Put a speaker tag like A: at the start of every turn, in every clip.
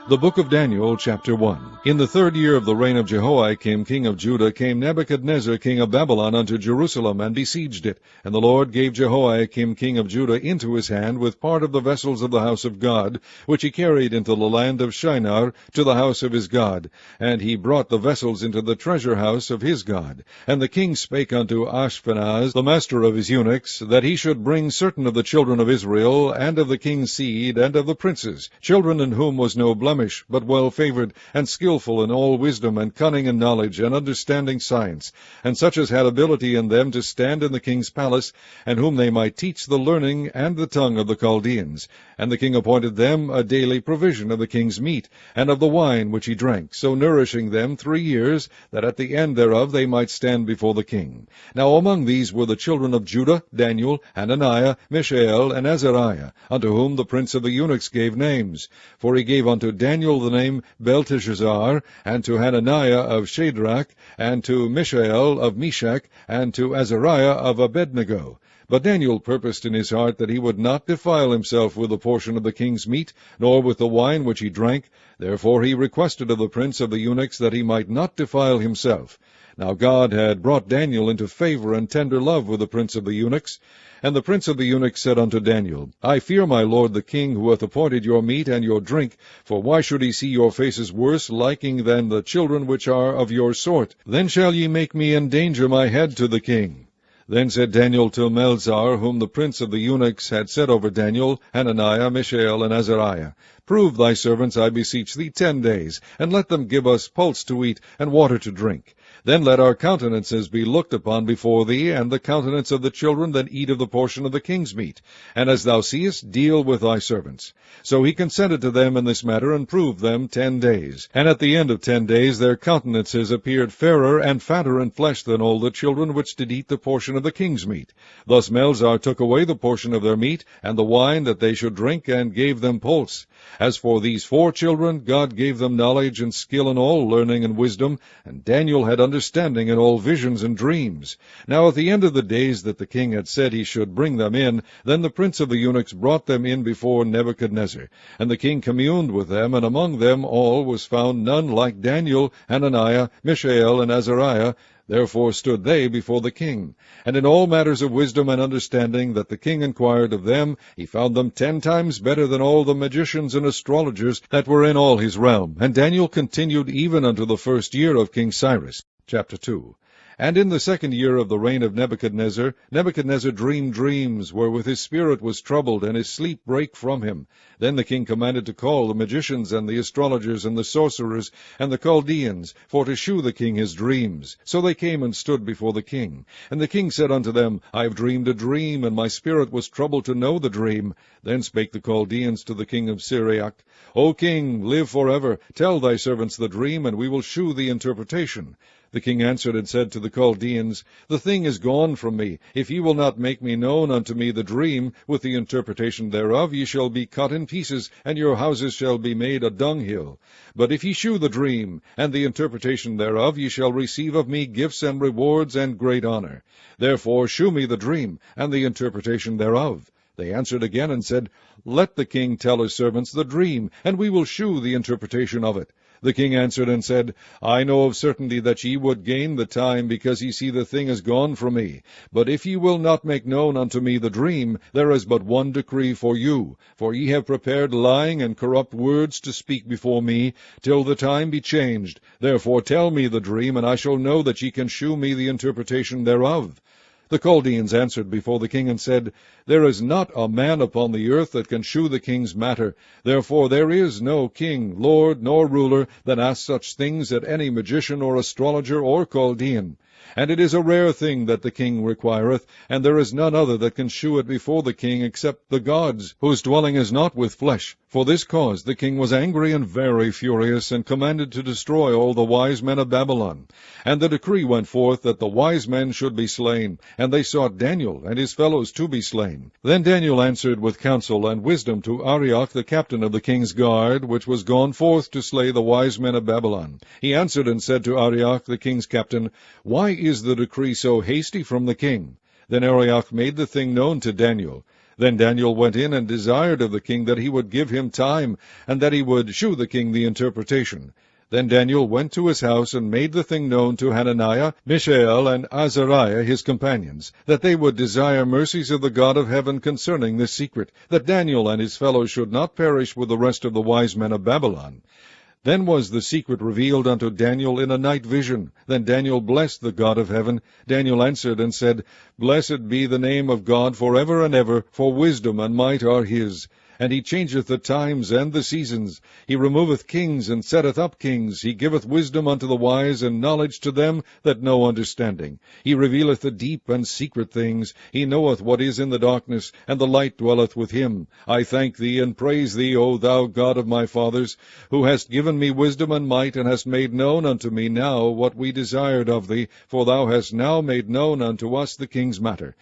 A: The Book of Daniel, chapter 1. In the 3rd year of the reign of Jehoiakim king of Judah came Nebuchadnezzar king of Babylon unto Jerusalem, and besieged it. And the Lord gave Jehoiakim king of Judah into his hand with part of the vessels of the house of God, which he carried into the land of Shinar to the house of his God. And he brought the vessels into the treasure house of his God. And the king spake unto Ashpenaz, the master of his eunuchs, that he should bring certain of the children of Israel, and of the king's seed, and of the princes, children in whom was no blemish, but well favored, and skillful in all wisdom, and cunning and knowledge, and understanding science, and such as had ability in them to stand in the king's palace, and whom they might teach the learning and the tongue of the Chaldeans. And the king appointed them a daily provision of the king's meat, and of the wine which he drank, so nourishing them 3 years, that at the end thereof they might stand before the king. Now among these were the children of Judah, Daniel, Hananiah, Mishael, and Azariah, unto whom the prince of the eunuchs gave names. For he gave unto Daniel the name Belteshazzar, and to Hananiah of Shadrach, and to Mishael of Meshach, and to Azariah of Abednego. But Daniel purposed in his heart that he would not defile himself with the portion of the king's meat, nor with the wine which he drank. Therefore he requested of the prince of the eunuchs that he might not defile himself. Now God had brought Daniel into favor and tender love with the prince of the eunuchs. And the prince of the eunuchs said unto Daniel, I fear my lord the king, who hath appointed your meat and your drink, for why should he see your faces worse liking than the children which are of your sort? Then shall ye make me endanger my head to the king. Then said Daniel to Melzar, whom the prince of the eunuchs had set over Daniel, Hananiah, Mishael, and Azariah, Prove thy servants, I beseech thee, 10 days, and let them give us pulse to eat, and water to drink. Then let our countenances be looked upon before thee, and the countenance of the children that eat of the portion of the king's meat. And as thou seest, deal with thy servants. So he consented to them in this matter, and proved them 10 days. And at the end of 10 days their countenances appeared fairer and fatter in flesh than all the children which did eat the portion of the king's meat. Thus Melzar took away the portion of their meat, and the wine that they should drink, and gave them pulse. As for these 4 children, God gave them knowledge and skill in all learning and wisdom, and Daniel had understanding in all visions and dreams. Now at the end of the days that the king had said he should bring them in, then the prince of the eunuchs brought them in before Nebuchadnezzar. And the king communed with them, and among them all was found none like Daniel, Hananiah, Mishael, and Azariah. Therefore stood they before the king. And in all matters of wisdom and understanding that the king inquired of them, he found them 10 times better than all the magicians and astrologers that were in all his realm. And Daniel continued even unto the 1st year of King Cyrus. Chapter 2. And in the 2nd year of the reign of Nebuchadnezzar, Nebuchadnezzar dreamed dreams, wherewith his spirit was troubled, and his sleep brake from him. Then the king commanded to call the magicians, and the astrologers, and the sorcerers, and the Chaldeans, for to shew the king his dreams. So they came and stood before the king. And the king said unto them, I have dreamed a dream, and my spirit was troubled to know the dream. Then spake the Chaldeans to the king of Syriac, O king, live forever. Tell thy servants the dream, and we will shew the interpretation. The king answered and said to the Chaldeans, The thing is gone from me. If ye will not make me known unto me the dream, with the interpretation thereof, ye shall be cut in pieces, and your houses shall be made a dunghill. But if ye shew the dream, and the interpretation thereof, ye shall receive of me gifts and rewards and great honor. Therefore shew me the dream, and the interpretation thereof. They answered again and said, Let the king tell his servants the dream, and we will shew the interpretation of it. The king answered and said, I know of certainty that ye would gain the time, because ye see the thing is gone from me. But if ye will not make known unto me the dream, there is but one decree for you. For ye have prepared lying and corrupt words to speak before me, till the time be changed. Therefore tell me the dream, and I shall know that ye can shew me the interpretation thereof. The Chaldeans answered before the king and said, There is not a man upon the earth that can shew the king's matter. Therefore there is no king, lord, nor ruler, that asks such things at any magician or astrologer or Chaldean. And it is a rare thing that the king requireth, and there is none other that can shew it before the king except the gods, whose dwelling is not with flesh. For this cause the king was angry and very furious, and commanded to destroy all the wise men of Babylon. And the decree went forth that the wise men should be slain, and they sought Daniel and his fellows to be slain. Then Daniel answered with counsel and wisdom to Arioch the captain of the king's guard, which was gone forth to slay the wise men of Babylon. He answered and said to Arioch the king's captain, Why is the decree so hasty from the king? Then Arioch made the thing known to Daniel. Then Daniel went in and desired of the king that he would give him time, and that he would shew the king the interpretation. Then Daniel went to his house, and made the thing known to Hananiah, Mishael, and Azariah his companions, that they would desire mercies of the God of heaven concerning this secret, that Daniel and his fellows should not perish with the rest of the wise men of Babylon. Then was the secret revealed unto Daniel in a night vision. Then Daniel blessed the God of heaven. Daniel answered and said, Blessed be the name of God for ever and ever, for wisdom and might are his. And he changeth the times and the seasons. He removeth kings, and setteth up kings. He giveth wisdom unto the wise, and knowledge to them that know understanding. He revealeth the deep and secret things. He knoweth what is in the darkness, and the light dwelleth with him. I thank thee, and praise thee, O thou God of my fathers, who hast given me wisdom and might, and hast made known unto me now what we desired of thee, for thou hast now made known unto us the king's matter.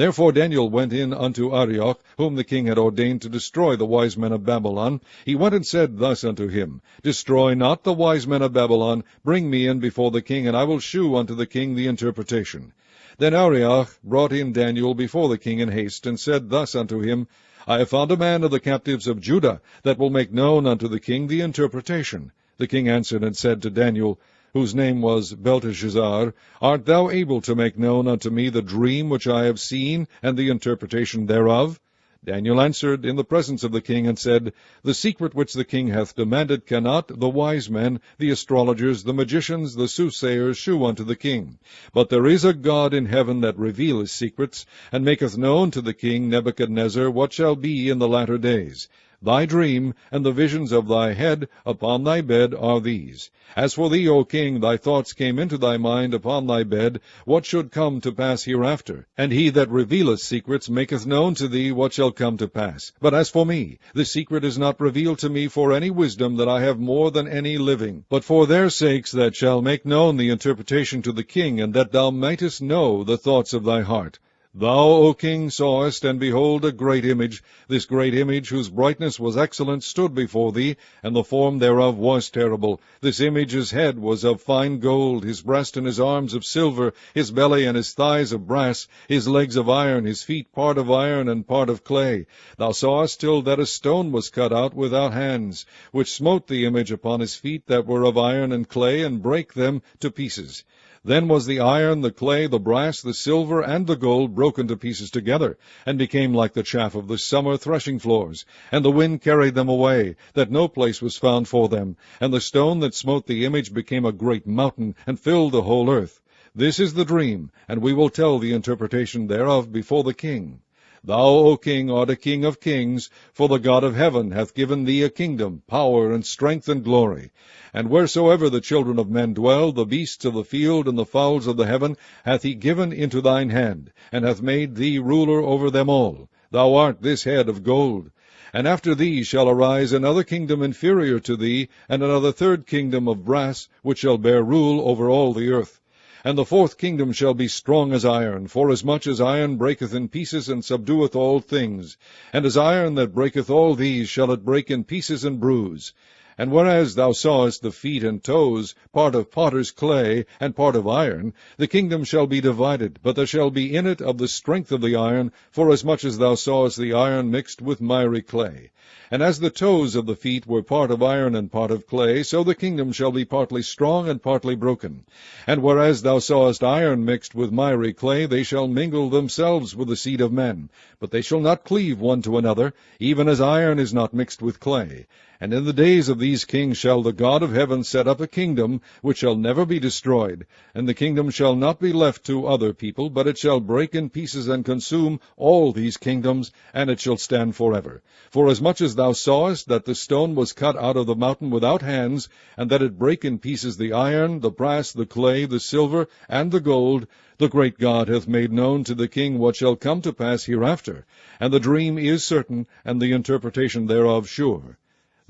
A: Therefore Daniel went in unto Arioch, whom the king had ordained to destroy the wise men of Babylon. He went and said thus unto him, Destroy not the wise men of Babylon. Bring me in before the king, and I will shew unto the king the interpretation. Then Arioch brought in Daniel before the king in haste, and said thus unto him, I have found a man of the captives of Judah, that will make known unto the king the interpretation. The king answered and said to Daniel, whose name was Belteshazzar, Art thou able to make known unto me the dream which I have seen, and the interpretation thereof? Daniel answered in the presence of the king, and said, The secret which the king hath demanded cannot the wise men, the astrologers, the magicians, the soothsayers shew unto the king. But there is a God in heaven that revealeth secrets, and maketh known to the king Nebuchadnezzar what shall be in the latter days. Thy dream and the visions of thy head upon thy bed are these. As for thee, O king, thy thoughts came into thy mind upon thy bed, what should come to pass hereafter. And he that revealeth secrets maketh known to thee what shall come to pass. But as for me, the secret is not revealed to me for any wisdom that I have more than any living, but for their sakes that shall make known the interpretation to the king, and that thou mightest know the thoughts of thy heart. Thou, O king, sawest, and behold, a great image. This great image, whose brightness was excellent, stood before thee, and the form thereof was terrible. This image's head was of fine gold, his breast and his arms of silver, his belly and his thighs of brass, his legs of iron, his feet part of iron and part of clay. Thou sawest till that a stone was cut out without hands, which smote the image upon his feet that were of iron and clay, and brake them to pieces. Then was the iron, the clay, the brass, the silver, and the gold broken to pieces together, and became like the chaff of the summer threshing floors. And the wind carried them away, that no place was found for them. And the stone that smote the image became a great mountain, and filled the whole earth. This is the dream, and we will tell the interpretation thereof before the king. Thou, O king, art a king of kings, for the God of heaven hath given thee a kingdom, power, and strength, and glory. And wheresoever the children of men dwell, the beasts of the field and the fowls of the heaven hath he given into thine hand, and hath made thee ruler over them all. Thou art this head of gold. And after thee shall arise another kingdom inferior to thee, and another third kingdom of brass, which shall bear rule over all the earth. And the fourth kingdom shall be strong as iron, forasmuch as iron breaketh in pieces, and subdueth all things. And as iron that breaketh all these shall it break in pieces and bruise. And whereas thou sawest the feet and toes, part of potter's clay, and part of iron, the kingdom shall be divided, but there shall be in it of the strength of the iron, forasmuch as thou sawest the iron mixed with miry clay. And as the toes of the feet were part of iron and part of clay, so the kingdom shall be partly strong and partly broken. And whereas thou sawest iron mixed with miry clay, they shall mingle themselves with the seed of men, but they shall not cleave one to another, even as iron is not mixed with clay. And in the days of these kings shall the God of heaven set up a kingdom, which shall never be destroyed. And the kingdom shall not be left to other people, but it shall break in pieces and consume all these kingdoms, and it shall stand forever. Forasmuch as thou sawest that the stone was cut out of the mountain without hands, and that it brake in pieces the iron, the brass, the clay, the silver, and the gold, the great God hath made known to the king what shall come to pass hereafter. And the dream is certain, and the interpretation thereof sure.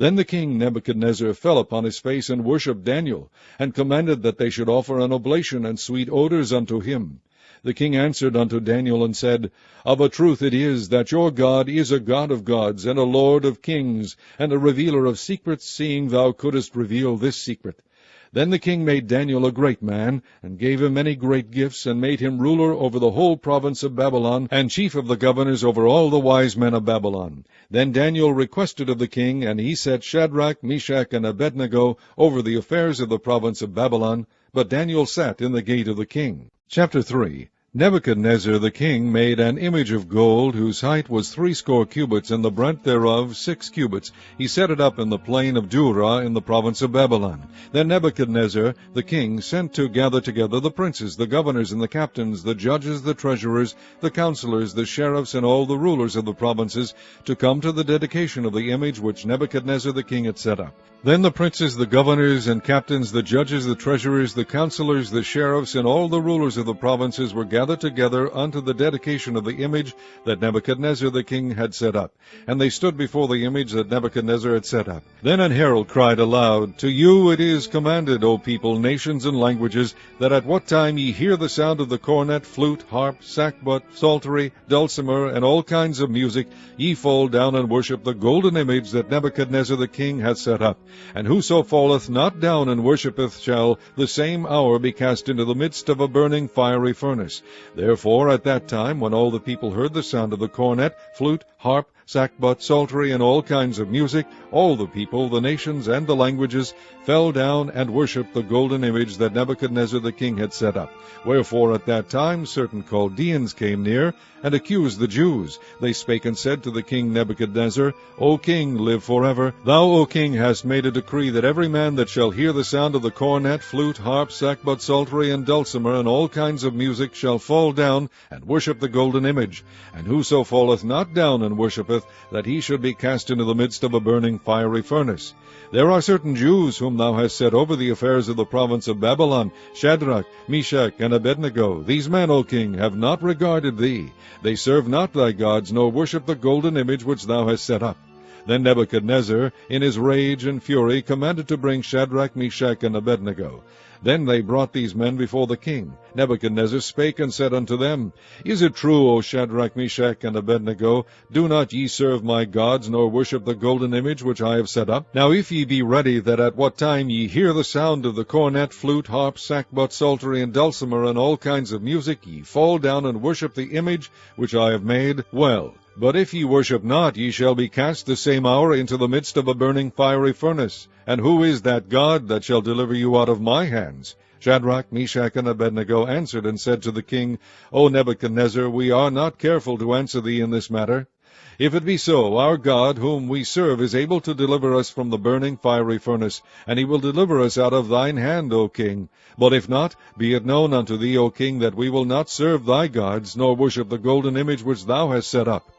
A: Then the king Nebuchadnezzar fell upon his face and worshipped Daniel, and commanded that they should offer an oblation and sweet odors unto him. The king answered unto Daniel, and said, Of a truth it is that your God is a God of gods, and a Lord of kings, and a revealer of secrets, seeing thou couldest reveal this secret. Then the king made Daniel a great man, and gave him many great gifts, and made him ruler over the whole province of Babylon, and chief of the governors over all the wise men of Babylon. Then Daniel requested of the king, and he set Shadrach, Meshach, and Abednego over the affairs of the province of Babylon, but Daniel sat in the gate of the king. Chapter 3. Nebuchadnezzar the king made an image of gold, whose height was 60 cubits, and the breadth thereof 6 cubits. He set it up in the plain of Dura in the province of Babylon. Then Nebuchadnezzar the king sent to gather together the princes, the governors, and the captains, the judges, the treasurers, the counselors, the sheriffs, and all the rulers of the provinces, to come to the dedication of the image which Nebuchadnezzar the king had set up. Then the princes, the governors, and captains, the judges, the treasurers, the counselors, the sheriffs, and all the rulers of the provinces were gathered together unto the dedication of the image that Nebuchadnezzar the king had set up. And they stood before the image that Nebuchadnezzar had set up. Then an herald cried aloud, To you it is commanded, O people, nations, and languages, that at what time ye hear the sound of the cornet, flute, harp, sackbut, psaltery, dulcimer, and all kinds of music, ye fall down and worship the golden image that Nebuchadnezzar the king hath set up. And whoso falleth not down and worshippeth shall the same hour be cast into the midst of a burning fiery furnace. Therefore at that time, when all the people heard the sound of the cornet, flute, harp, sackbut, psaltery, and all kinds of music, all the people, the nations, and the languages fell down and worshipped the golden image that Nebuchadnezzar the king had set up. Wherefore at that time certain Chaldeans came near, and accused the Jews. They spake and said to the king Nebuchadnezzar, O king, live forever. Thou, O king, hast made a decree that every man that shall hear the sound of the cornet, flute, harp, sackbut, psaltery, and dulcimer, and all kinds of music, shall fall down and worship the golden image. And whoso falleth not down and worshippeth, that he should be cast into the midst of a burning fiery furnace. There are certain Jews whom thou hast set over the affairs of the province of Babylon, Shadrach, Meshach, and Abednego. These men, O king, have not regarded thee. They serve not thy gods, nor worship the golden image which thou hast set up. Then Nebuchadnezzar, in his rage and fury, commanded to bring Shadrach, Meshach, and Abednego. Then they brought these men before the king. Nebuchadnezzar spake and said unto them, Is it true, O Shadrach, Meshach, and Abednego? Do not ye serve my gods, nor worship the golden image which I have set up? Now if ye be ready, that at what time ye hear the sound of the cornet, flute, harp, sackbut, psaltery, and dulcimer, and all kinds of music, ye fall down and worship the image which I have made, well. But if ye worship not, ye shall be cast the same hour into the midst of a burning fiery furnace. And who is that God that shall deliver you out of my hands? Shadrach, Meshach, and Abednego answered and said to the king, O Nebuchadnezzar, we are not careful to answer thee in this matter. If it be so, our God, whom we serve, is able to deliver us from the burning fiery furnace, and he will deliver us out of thine hand, O king. But if not, be it known unto thee, O king, that we will not serve thy gods, nor worship the golden image which thou hast set up.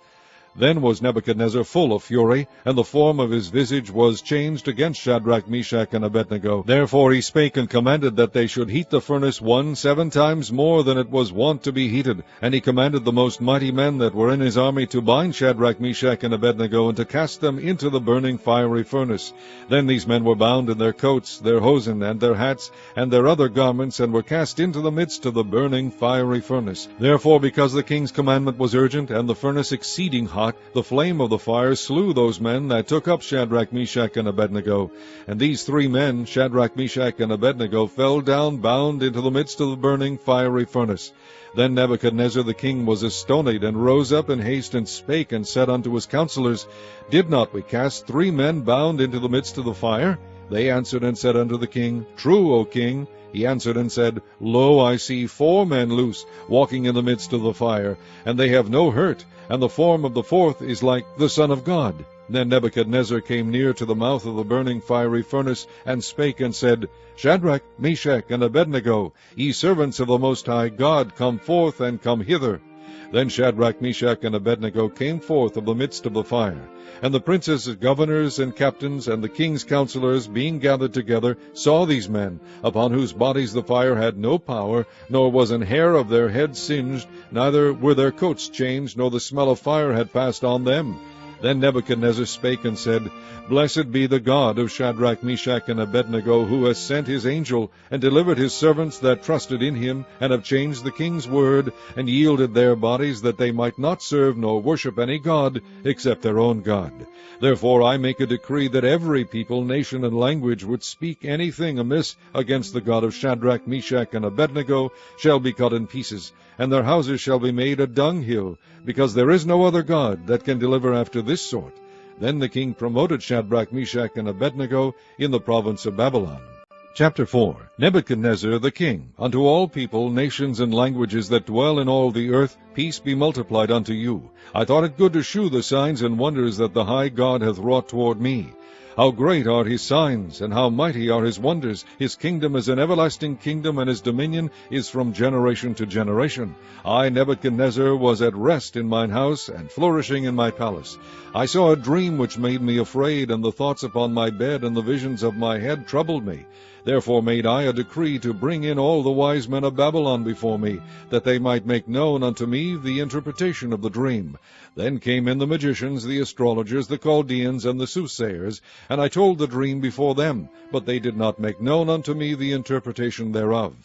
A: Then was Nebuchadnezzar full of fury, and the form of his visage was changed against Shadrach, Meshach, and Abednego. Therefore he spake and commanded that they should heat the furnace 7 times more than it was wont to be heated. And he commanded the most mighty men that were in his army to bind Shadrach, Meshach, and Abednego, and to cast them into the burning fiery furnace. Then these men were bound in their coats, their hosen, and their hats, and their other garments, and were cast into the midst of the burning fiery furnace. Therefore, because the king's commandment was urgent, and the furnace exceeding hot, the flame of the fire slew those men that took up Shadrach, Meshach, and Abednego. And these 3 men, Shadrach, Meshach, and Abednego, fell down bound into the midst of the burning fiery furnace. Then Nebuchadnezzar the king was astonied, and rose up in haste, and spake, and said unto his counselors, Did not we cast 3 men bound into the midst of the fire? They answered and said unto the king, True, O king. He answered and said, Lo, I see 4 men loose, walking in the midst of the fire, and they have no hurt, and the form of the 4th is like the Son of God. Then Nebuchadnezzar came near to the mouth of the burning fiery furnace, and spake and said, Shadrach, Meshach, and Abednego, ye servants of the Most High God, come forth and come hither. Then Shadrach, Meshach, and Abednego came forth of the midst of the fire. And the princes, governors, and captains, and the king's counselors, being gathered together, saw these men, upon whose bodies the fire had no power, nor was an hair of their heads singed, neither were their coats changed, nor the smell of fire had passed on them. Then Nebuchadnezzar spake and said, Blessed be the God of Shadrach, Meshach, and Abednego, who has sent his angel, and delivered his servants that trusted in him, and have changed the king's word, and yielded their bodies, that they might not serve nor worship any god, except their own God. Therefore I make a decree that every people, nation, and language which speak anything amiss against the God of Shadrach, Meshach, and Abednego shall be cut in pieces, and their houses shall be made a dunghill, because there is no other God that can deliver after this sort. Then the king promoted Shadrach, Meshach, and Abednego in the province of Babylon. Chapter 4. Nebuchadnezzar the king, unto all people, nations, and languages that dwell in all the earth, peace be multiplied unto you. I thought it good to shew the signs and wonders that the high God hath wrought toward me. How great are his signs, and how mighty are his wonders! His kingdom is an everlasting kingdom, and his dominion is from generation to generation. I, Nebuchadnezzar, was at rest in mine house, and flourishing in my palace. I saw a dream which made me afraid, and the thoughts upon my bed and the visions of my head troubled me. Therefore made I a decree to bring in all the wise men of Babylon before me, that they might make known unto me the interpretation of the dream. Then came in the magicians, the astrologers, the Chaldeans, and the soothsayers, and I told the dream before them, but they did not make known unto me the interpretation thereof.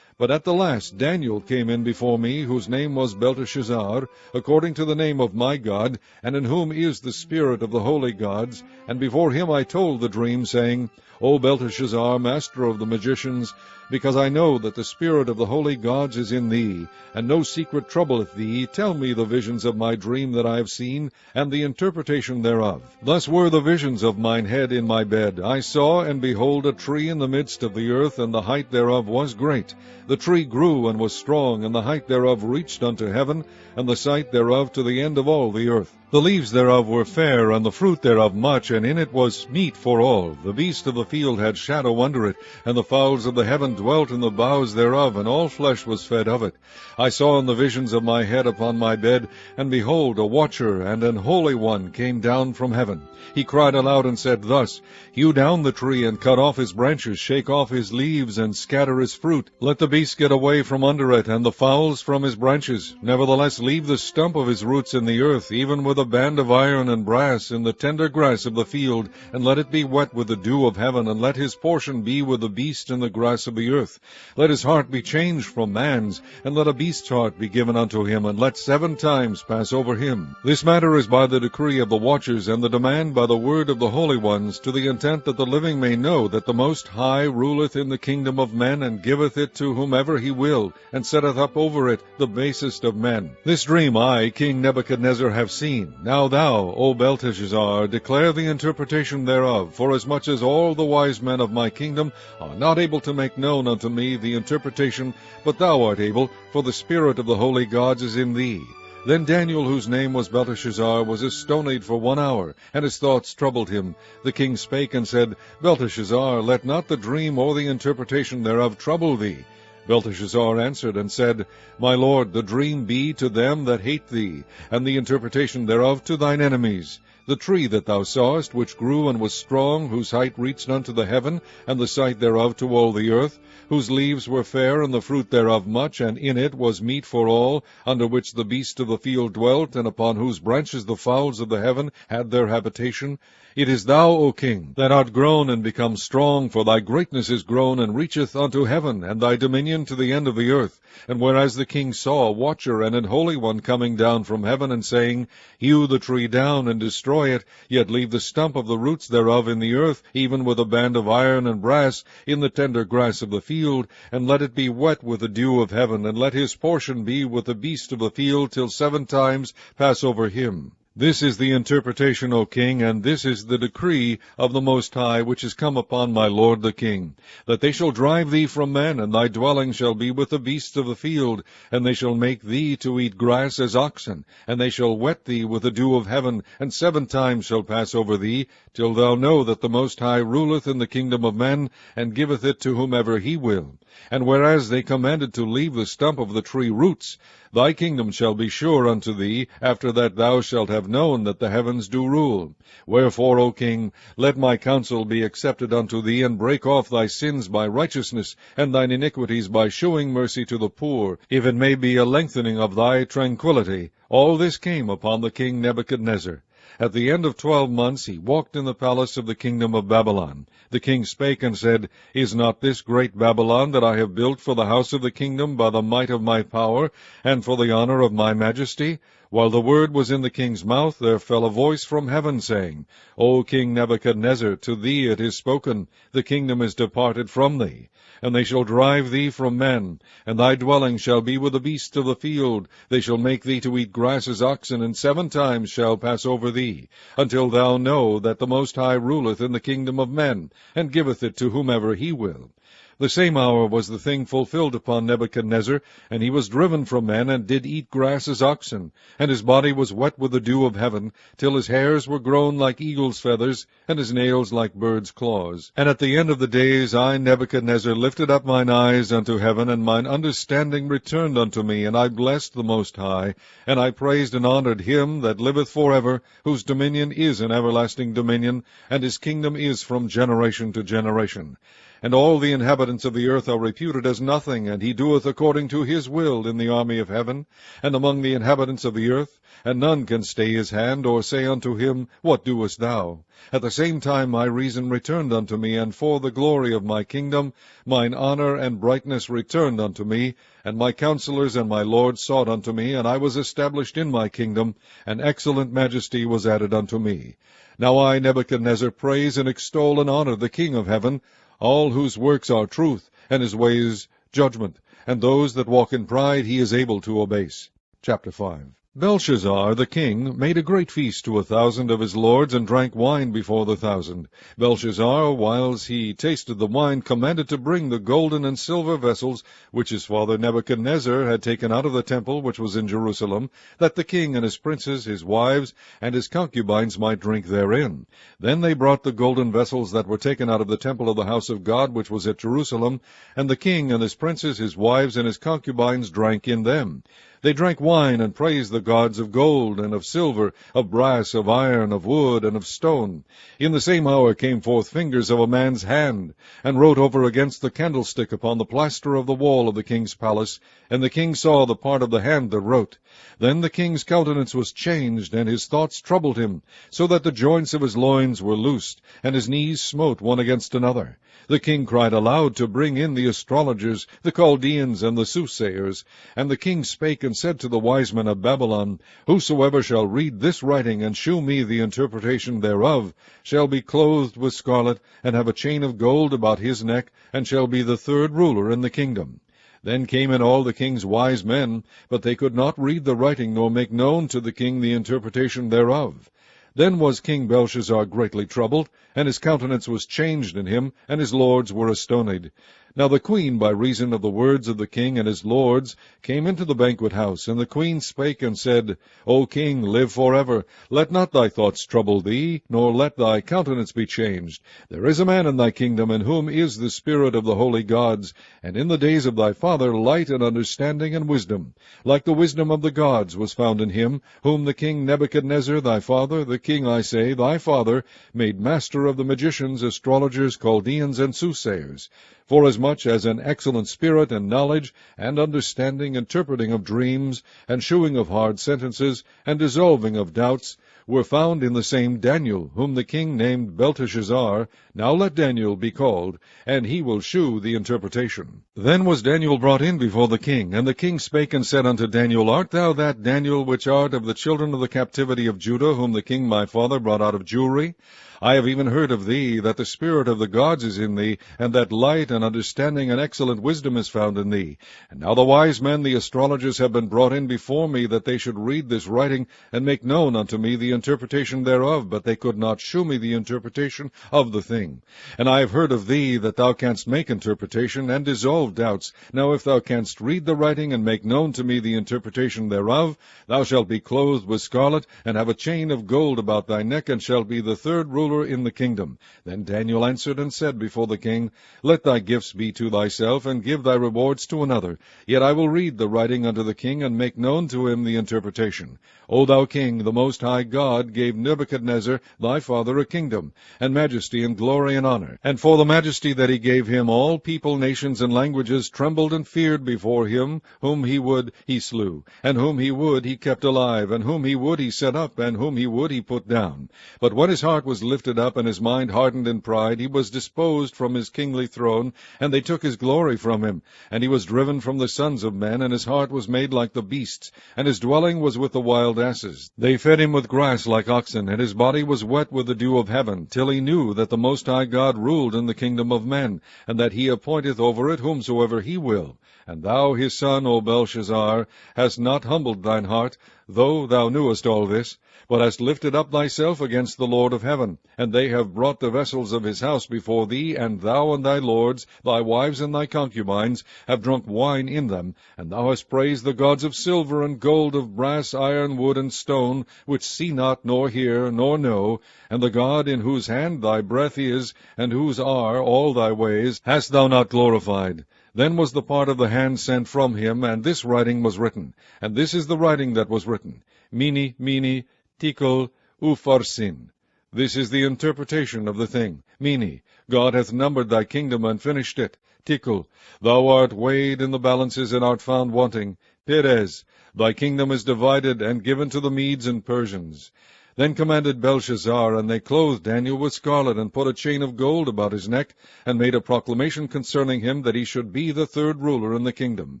A: But at the last Daniel came in before me, whose name was Belteshazzar, according to the name of my God, and in whom is the spirit of the holy gods. And before him I told the dream, saying, O Belteshazzar, master of the magicians, because I know that the spirit of the holy gods is in thee, and no secret troubleth thee, tell me the visions of my dream that I have seen, and the interpretation thereof. Thus were the visions of mine head in my bed. I saw, and behold, a tree in the midst of the earth, and the height thereof was great. The tree grew and was strong, and the height thereof reached unto heaven, and the sight thereof to the end of all the earth. The leaves thereof were fair, and the fruit thereof much, and in it was meat for all. The beast of the field had shadow under it, and the fowls of the heaven dwelt in the boughs thereof, and all flesh was fed of it. I saw in the visions of my head upon my bed, and behold, a watcher and an holy one came down from heaven. He cried aloud and said thus, Hew down the tree, and cut off his branches, shake off his leaves, and scatter his fruit. Let the beast get away from under it, and the fowls from his branches. Nevertheless leave the stump of his roots in the earth, even with a band of iron and brass, in the tender grass of the field, and let it be wet with the dew of heaven, and let his portion be with the beast in the grass of the earth. Let his heart be changed from man's, and let a beast's heart be given unto him, and let 7 times pass over him. This matter is by the decree of the watchers, and the demand by the word of the holy ones, to the intent that the living may know that the Most High ruleth in the kingdom of men, and giveth it to whomever he will, and setteth up over it the basest of men. This dream I, King Nebuchadnezzar, have seen. Now thou, O Belteshazzar, declare the interpretation thereof, forasmuch as all the wise men of my kingdom are not able to make known unto me the interpretation, but thou art able, for the spirit of the holy gods is in thee. Then Daniel, whose name was Belteshazzar, was astonied for 1 hour, and his thoughts troubled him. The king spake and said, Belteshazzar, let not the dream or the interpretation thereof trouble thee. Belteshazzar answered and said, My lord, the dream be to them that hate thee, and the interpretation thereof to thine enemies. The tree that thou sawest, which grew and was strong, whose height reached unto the heaven, and the sight thereof to all the earth, whose leaves were fair, and the fruit thereof much, and in it was meat for all, under which the beasts of the field dwelt, and upon whose branches the fowls of the heaven had their habitation. It is thou, O king, that art grown and become strong, for thy greatness is grown and reacheth unto heaven, and thy dominion to the end of the earth. And whereas the king saw a watcher and an holy one coming down from heaven, and saying, Hew the tree down and destroy it, yet leave the stump of the roots thereof in the earth, even with a band of iron and brass, in the tender grass of the field, and let it be wet with the dew of heaven, and let his portion be with the beast of the field, till 7 times pass over him. This is the interpretation, O king, and this is the decree of the Most High, which is come upon my lord the king, that they shall drive thee from men, and thy dwelling shall be with the beasts of the field, and they shall make thee to eat grass as oxen, and they shall wet thee with the dew of heaven, and 7 times shall pass over thee, till thou know that the Most High ruleth in the kingdom of men, and giveth it to whomever he will. And whereas they commanded to leave the stump of the tree roots, thy kingdom shall be sure unto thee, after that thou shalt have known that the heavens do rule. Wherefore, O king, let my counsel be accepted unto thee, and break off thy sins by righteousness, and thine iniquities by shewing mercy to the poor, if it may be a lengthening of thy tranquillity. All this came upon the king Nebuchadnezzar. At the end of 12 months he walked in the palace of the kingdom of Babylon. The king spake and said, Is not this great Babylon that I have built for the house of the kingdom by the might of my power, and for the honor of my majesty? While the word was in the king's mouth, there fell a voice from heaven, saying, O King Nebuchadnezzar, to thee it is spoken, the kingdom is departed from thee. And they shall drive thee from men, and thy dwelling shall be with the beasts of the field. They shall make thee to eat grass as oxen, and 7 times shall pass over thee, until thou know that the Most High ruleth in the kingdom of men, and giveth it to whomever he will. The same hour was the thing fulfilled upon Nebuchadnezzar, and he was driven from men, and did eat grass as oxen, and his body was wet with the dew of heaven, till his hairs were grown like eagle's feathers, and his nails like birds' claws. And at the end of the days I, Nebuchadnezzar, lifted up mine eyes unto heaven, and mine understanding returned unto me, and I blessed the Most High, and I praised and honored him that liveth forever, whose dominion is an everlasting dominion, and his kingdom is from generation to generation. And all the inhabitants of the earth are reputed as nothing, and he doeth according to his will in the army of heaven, and among the inhabitants of the earth, and none can stay his hand, or say unto him, What doest thou? At the same time my reason returned unto me, and for the glory of my kingdom, mine honor and brightness returned unto me, and my counselors and my lords sought unto me, and I was established in my kingdom, and excellent majesty was added unto me. Now I, Nebuchadnezzar, praise and extol and honor the King of heaven, all whose works are truth, and his ways judgment, and those that walk in pride he is able to abase. Chapter 5. Belshazzar the king made a great feast to 1,000 of his lords, and drank wine before the 1,000. Belshazzar, whiles he tasted the wine, commanded to bring the golden and silver vessels, which his father Nebuchadnezzar had taken out of the temple which was in Jerusalem, that the king and his princes, his wives, and his concubines might drink therein. Then they brought the golden vessels that were taken out of the temple of the house of God which was at Jerusalem, and the king and his princes, his wives, and his concubines drank in them. They drank wine, and praised the gods of gold, and of silver, of brass, of iron, of wood, and of stone. In the same hour came forth fingers of a man's hand, and wrote over against the candlestick upon the plaster of the wall of the king's palace, and the king saw the part of the hand that wrote. Then the king's countenance was changed, and his thoughts troubled him, so that the joints of his loins were loosed, and his knees smote one against another. The king cried aloud to bring in the astrologers, the Chaldeans, and the soothsayers. And the king spake and said to the wise men of Babylon, Whosoever shall read this writing, and shew me the interpretation thereof, shall be clothed with scarlet, and have a chain of gold about his neck, and shall be the 3rd ruler in the kingdom. Then came in all the king's wise men, but they could not read the writing, nor make known to the king the interpretation thereof. Then was King Belshazzar greatly troubled, and his countenance was changed in him, and his lords were astonied. Now the queen, by reason of the words of the king and his lords, came into the banquet house, and the queen spake and said, O king, live forever. Let not thy thoughts trouble thee, nor let thy countenance be changed. There is a man in thy kingdom, in whom is the spirit of the holy gods, and in the days of thy father light and understanding and wisdom. Like the wisdom of the gods was found in him, whom the king Nebuchadnezzar thy father, the king, I say, thy father, made master of the magicians, astrologers, Chaldeans, and soothsayers. Forasmuch as an excellent spirit and knowledge, and understanding, interpreting of dreams, and shewing of hard sentences, and dissolving of doubts, were found in the same Daniel, whom the king named Belteshazzar. Now let Daniel be called, and he will shew the interpretation. Then was Daniel brought in before the king, and the king spake and said unto Daniel, Art thou that Daniel which art of the children of the captivity of Judah, whom the king my father brought out of Jewry? I have even heard of thee, that the spirit of the gods is in thee, and that light and understanding and excellent wisdom is found in thee. And now the wise men, the astrologers, have been brought in before me, that they should read this writing, and make known unto me the interpretation thereof, but they could not shew me the interpretation of the thing. And I have heard of thee, that thou canst make interpretation, and dissolve doubts. Now if thou canst read the writing, and make known to me the interpretation thereof, thou shalt be clothed with scarlet, and have a chain of gold about thy neck, and shalt be the 3rd ruler ruler in the kingdom. Then Daniel answered and said before the king, Let thy gifts be to thyself, and give thy rewards to another. Yet I will read the writing unto the king, and make known to him the interpretation. O thou king, the Most High God gave Nebuchadnezzar thy father a kingdom, and majesty, and glory, and honor. And for the majesty that he gave him, all people, nations, and languages trembled and feared before him. Whom he would he slew, and whom he would he kept alive, and whom he would he set up, and whom he would he put down. But when his heart was lifted up, and his mind hardened in pride, he was disposed from his kingly throne, and they took his glory from him. And he was driven from the sons of men, and his heart was made like the beasts, and his dwelling was with the wild asses. They fed him with grass like oxen, and his body was wet with the dew of heaven, till he knew that the Most High God ruled in the kingdom of men, and that he appointeth over it whomsoever he will. And thou, his son, O Belshazzar, hast not humbled thine heart, though thou knewest all this, but hast lifted up thyself against the Lord of heaven. And they have brought the vessels of his house before thee, and thou and thy lords, thy wives and thy concubines, have drunk wine in them. And thou hast praised the gods of silver and gold, of brass, iron, wood, and stone, which see not, nor hear, nor know. And the God in whose hand thy breath is, and whose are all thy ways, hast thou not glorified. Then was the part of the hand sent from him, and this writing was written. And this is the writing that was written. Mene, Tekel, Upharsin. This is the interpretation of the thing. Mene, God hath numbered thy kingdom and finished it. Tekel, thou art weighed in the balances and art found wanting. Peres, thy kingdom is divided and given to the Medes and Persians. Then commanded Belshazzar, and they clothed Daniel with scarlet, and put a chain of gold about his neck, and made a proclamation concerning him, that he should be the third ruler in the kingdom.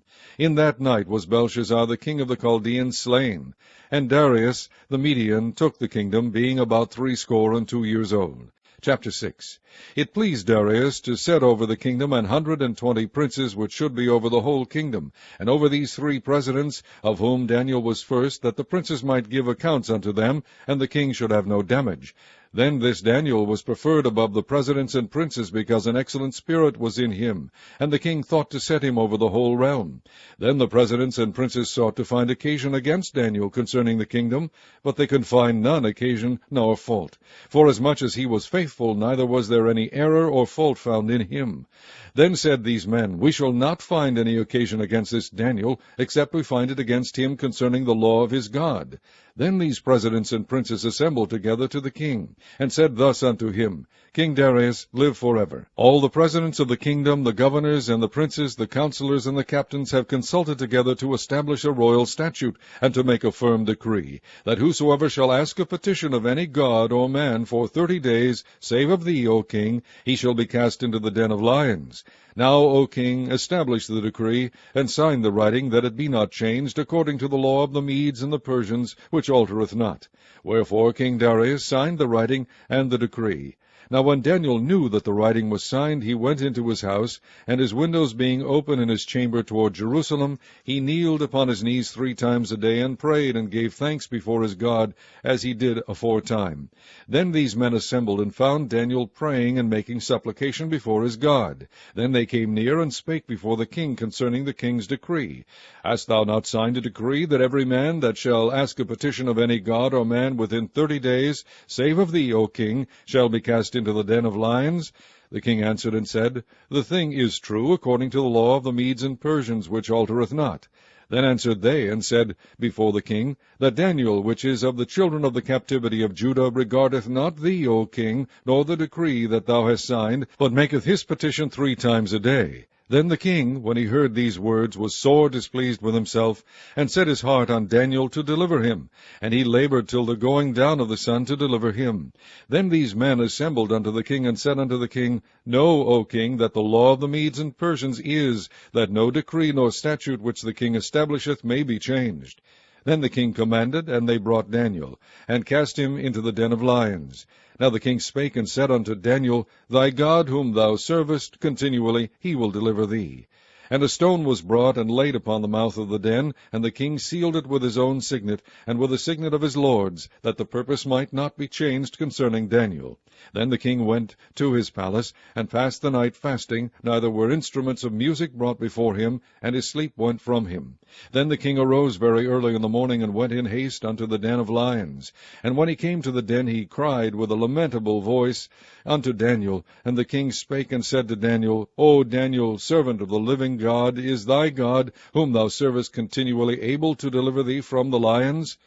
A: In that night was Belshazzar the king of the Chaldeans slain. And Darius the Median took the kingdom, being about 62 years old. Chapter 6. It pleased Darius to set over the kingdom 120 princes, which should be over the whole kingdom, and over these 3 presidents, of whom Daniel was first, that the princes might give accounts unto them, and the king should have no damage. Then this Daniel was preferred above the presidents and princes, because an excellent spirit was in him, and the king thought to set him over the whole realm. Then the presidents and princes sought to find occasion against Daniel concerning the kingdom, but they could find none occasion nor fault. Forasmuch as he was faithful, neither was there any error or fault found in him. Then said these men, We shall not find any occasion against this Daniel, except we find it against him concerning the law of his God. Then these presidents and princes assembled together to the king, and said thus unto him, King Darius, live forever. All the presidents of the kingdom, the governors, and the princes, the counselors, and the captains have consulted together to establish a royal statute, and to make a firm decree, that whosoever shall ask a petition of any god or man for 30 days, save of thee, O king, he shall be cast into the den of lions. Now, O king, establish the decree, and sign the writing, that it be not changed, according to the law of the Medes and the Persians, which altereth not. Wherefore King Darius signed the writing and the decree. Now when Daniel knew that the writing was signed, he went into his house, and his windows being open in his chamber toward Jerusalem, he kneeled upon his knees 3 times a day, and prayed, and gave thanks before his God, as he did aforetime. Then these men assembled, and found Daniel praying and making supplication before his God. Then they came near, and spake before the king concerning the king's decree. Hast thou not signed a decree, that every man that shall ask a petition of any god or man within 30 days, save of thee, O king, shall be cast into the den of lions? The king answered and said, The thing is true, according to the law of the Medes and Persians, which altereth not. Then answered they, and said before the king, That Daniel, which is of the children of the captivity of Judah, regardeth not thee, O king, nor the decree that thou hast signed, but maketh his petition 3 times a day. Then the king, when he heard these words, was sore displeased with himself, and set his heart on Daniel to deliver him. And he labored till the going down of the sun to deliver him. Then these men assembled unto the king, and said unto the king, Know, O king, that the law of the Medes and Persians is, that no decree nor statute which the king establisheth may be changed. Then the king commanded, and they brought Daniel, and cast him into the den of lions. Now the king spake and said unto Daniel, Thy God whom thou servest continually, he will deliver thee. And a stone was brought and laid upon the mouth of the den, and the king sealed it with his own signet, and with the signet of his lords, that the purpose might not be changed concerning Daniel. Then the king went to his palace, and passed the night fasting, neither were instruments of music brought before him, and his sleep went from him. Then the king arose very early in the morning, and went in haste unto the den of lions. And when he came to the den, he cried with a lamentable voice unto Daniel. And the king spake and said to Daniel, O Daniel, servant of the living God, is thy God, whom thou servest continually, able to deliver thee from the lions?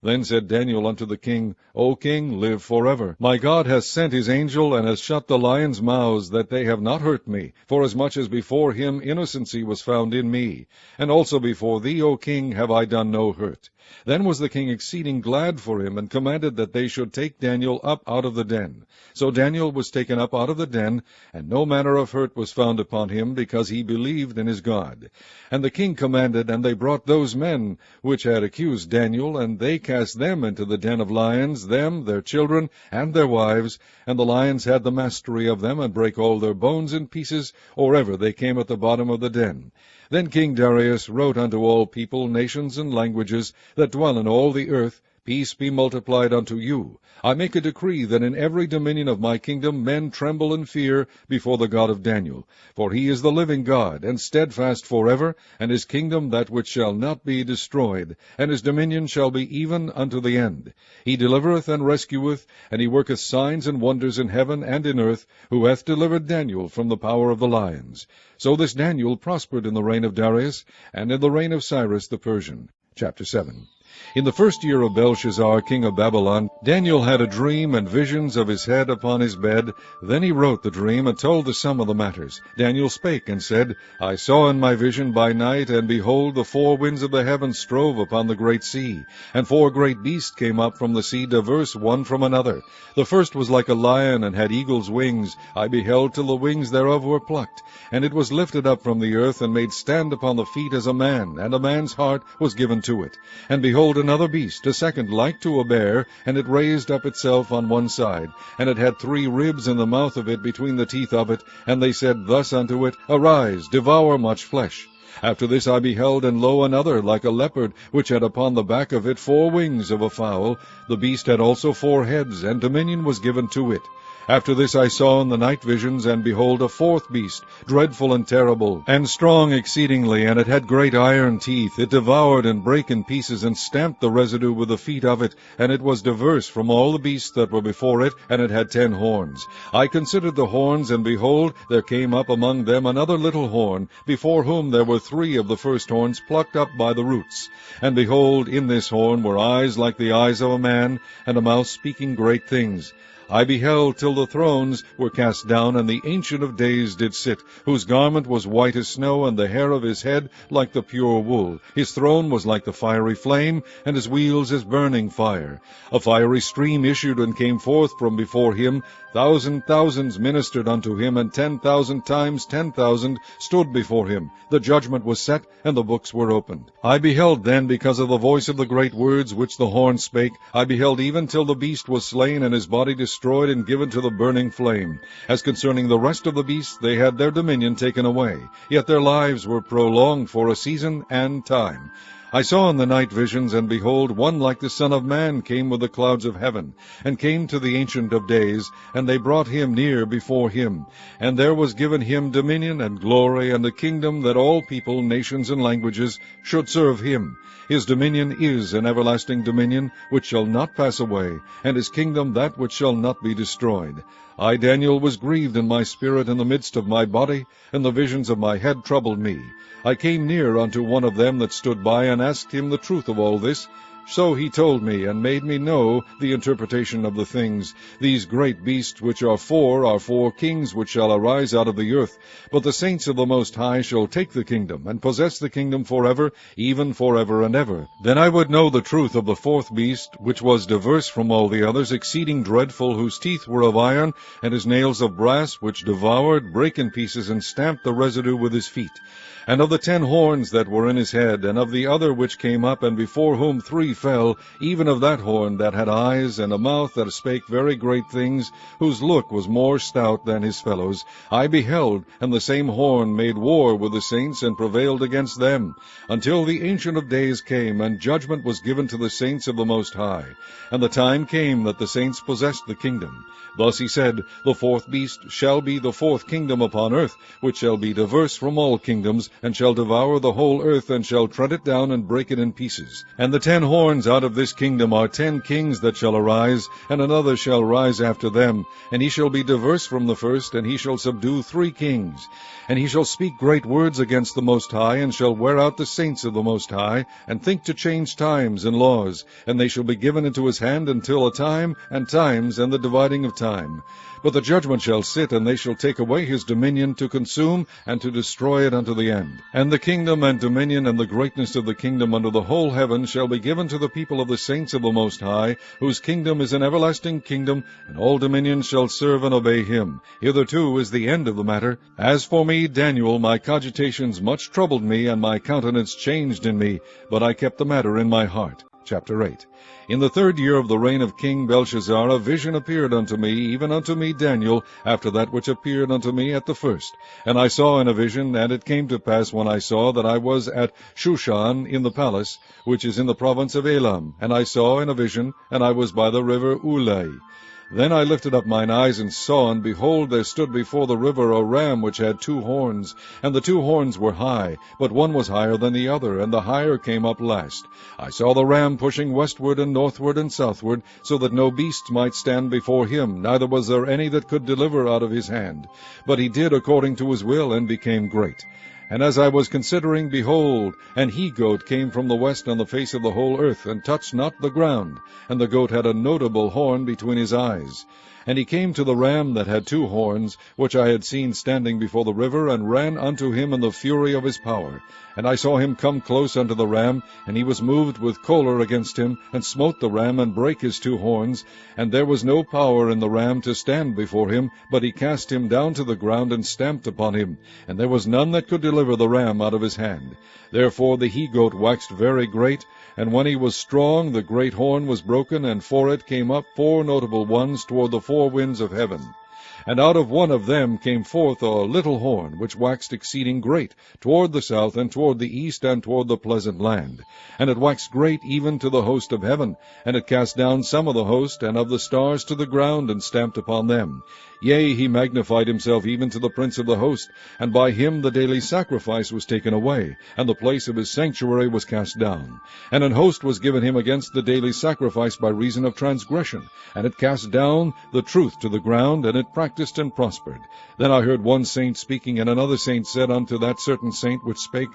A: Then said Daniel unto the king, O king, live forever. My God hath sent his angel, and hath shut the lions' mouths, that they have not hurt me, forasmuch as before him innocency was found in me. And also before thee, O king, have I done no hurt. Then was the king exceeding glad for him, and commanded that they should take Daniel up out of the den. So Daniel was taken up out of the den, and no manner of hurt was found upon him, because he believed in his God. And the king commanded, and they brought those men which had accused Daniel, and they cast them into the den of lions, them, their children, and their wives. And the lions had the mastery of them, and brake all their bones in pieces, or ever they came at the bottom of the den. Then King Darius wrote unto all people, nations, and languages, that dwell in all the earth, Peace be multiplied unto you. I make a decree that in every dominion of my kingdom men tremble and fear before the God of Daniel. For he is the living God, and steadfast forever, and his kingdom that which shall not be destroyed, and his dominion shall be even unto the end. He delivereth and rescueth, and he worketh signs and wonders in heaven and in earth, who hath delivered Daniel from the power of the lions. So this Daniel prospered in the reign of Darius, and in the reign of Cyrus the Persian. Chapter 7. In the first year of Belshazzar, king of Babylon, Daniel had a dream and visions of his head upon his bed. Then he wrote the dream, and told the sum of the matters. Daniel spake, and said, I saw in my vision by night, and behold, the four winds of the heaven strove upon the great sea. And four great beasts came up from the sea, diverse one from another. The first was like a lion, and had eagle's wings. I beheld till the wings thereof were plucked. And it was lifted up from the earth, and made stand upon the feet as a man, and a man's heart was given to it. And behold, another beast, a second like to a bear, and it raised up itself on one side. And it had 3 ribs in the mouth of it between the teeth of it. And they said thus unto it, Arise, devour much flesh. After this I beheld, and lo, another, like a leopard, which had upon the back of it 4 wings of a fowl. The beast had also 4 heads, and dominion was given to it. After this I saw in the night visions, and behold, a 4th beast, dreadful and terrible, and strong exceedingly, and it had great iron teeth. It devoured and brake in pieces, and stamped the residue with the feet of it, and it was diverse from all the beasts that were before it, and it had 10 horns. I considered the horns, and behold, there came up among them another little horn, before whom there were 3 of the first horns plucked up by the roots. And behold, in this horn were eyes like the eyes of a man, and a mouth speaking great things. I beheld till the thrones were cast down, and the Ancient of Days did sit, whose garment was white as snow, and the hair of his head like the pure wool. His throne was like the fiery flame, and his wheels as burning fire. A fiery stream issued and came forth from before him. 1,000 thousands ministered unto him, and 10,000 times 10,000 stood before him. The judgment was set, and the books were opened. I beheld then, because of the voice of the great words which the horn spake, I beheld even till the beast was slain, and his body destroyed and given to the burning flame. As concerning the rest of the beasts, they had their dominion taken away, yet their lives were prolonged for a season and time. I saw in the night visions, and behold, one like the Son of Man came with the clouds of heaven, and came to the Ancient of Days, and they brought him near before him. And there was given him dominion and glory, and a kingdom, that all people, nations, and languages should serve him. His dominion is an everlasting dominion, which shall not pass away, and his kingdom that which shall not be destroyed. I, Daniel, was grieved in my spirit in the midst of my body, and the visions of my head troubled me. I came near unto one of them that stood by, and asked him the truth of all this. So he told me, and made me know the interpretation of the things. These great beasts which are 4 kings which shall arise out of the earth. But the saints of the Most High shall take the kingdom, and possess the kingdom forever, even forever and ever. Then I would know the truth of the 4th beast, which was diverse from all the others, exceeding dreadful, whose teeth were of iron, and his nails of brass, which devoured, brake in pieces, and stamped the residue with his feet. And of the 10 horns that were in his head, and of the other which came up, and before whom 3 fell, even of that horn that had eyes, and a mouth that spake very great things, whose look was more stout than his fellows, I beheld, and the same horn made war with the saints, and prevailed against them, until the Ancient of Days came, and judgment was given to the saints of the Most High. And the time came that the saints possessed the kingdom. Thus he said, The fourth beast shall be the fourth kingdom upon earth, which shall be diverse from all kingdoms, and shall devour the whole earth, and shall tread it down, and break it in pieces. And the 10 horns out of this kingdom are 10 kings that shall arise, and another shall rise after them. And he shall be diverse from the first, and he shall subdue 3 kings. And he shall speak great words against the Most High, and shall wear out the saints of the Most High, and think to change times and laws. And they shall be given into his hand until a time, and times, and the dividing of time. But the judgment shall sit, and they shall take away his dominion, to consume and to destroy it unto the end. And the kingdom and dominion and the greatness of the kingdom under the whole heaven shall be given to the people of the saints of the Most High, whose kingdom is an everlasting kingdom, and all dominions shall serve and obey him. Hitherto is the end of the matter. As for me, Daniel, my cogitations much troubled me, and my countenance changed in me, but I kept the matter in my heart. Chapter 8. In the 3rd year of the reign of King Belshazzar, a vision appeared unto me, even unto me Daniel, after that which appeared unto me at the first. And I saw in a vision, and it came to pass when I saw, that I was at Shushan in the palace, which is in the province of Elam. And I saw in a vision, and I was by the river Ulai. Then I lifted up mine eyes, and saw, and behold, there stood before the river a ram which had 2 horns, and the 2 horns were high, but one was higher than the other, and the higher came up last. I saw the ram pushing westward and northward and southward, so that no beast might stand before him, neither was there any that could deliver out of his hand. But he did according to his will, and became great. And as I was considering, behold, an he-goat came from the west on the face of the whole earth, and touched not the ground. And the goat had a notable horn between his eyes. And he came to the ram that had 2 horns, which I had seen standing before the river, and ran unto him in the fury of his power. And I saw him come close unto the ram, and he was moved with choler against him, and smote the ram, and brake his 2 horns. And there was no power in the ram to stand before him, but he cast him down to the ground, and stamped upon him. And there was none that could deliver the ram out of his hand. Therefore the he-goat waxed very great, and when he was strong, the great horn was broken, and for it came up 4 notable ones toward the 4 winds of heaven. And out of one of them came forth a little horn, which waxed exceeding great, toward the south, and toward the east, and toward the pleasant land. And it waxed great even to the host of heaven, and it cast down some of the host, and of the stars to the ground, and stamped upon them. Yea, he magnified himself even to the prince of the host, and by him the daily sacrifice was taken away, and the place of his sanctuary was cast down. And an host was given him against the daily sacrifice by reason of transgression, and it cast down the truth to the ground, and it practiced and prospered. Then I heard one saint speaking, and another saint said unto that certain saint which spake,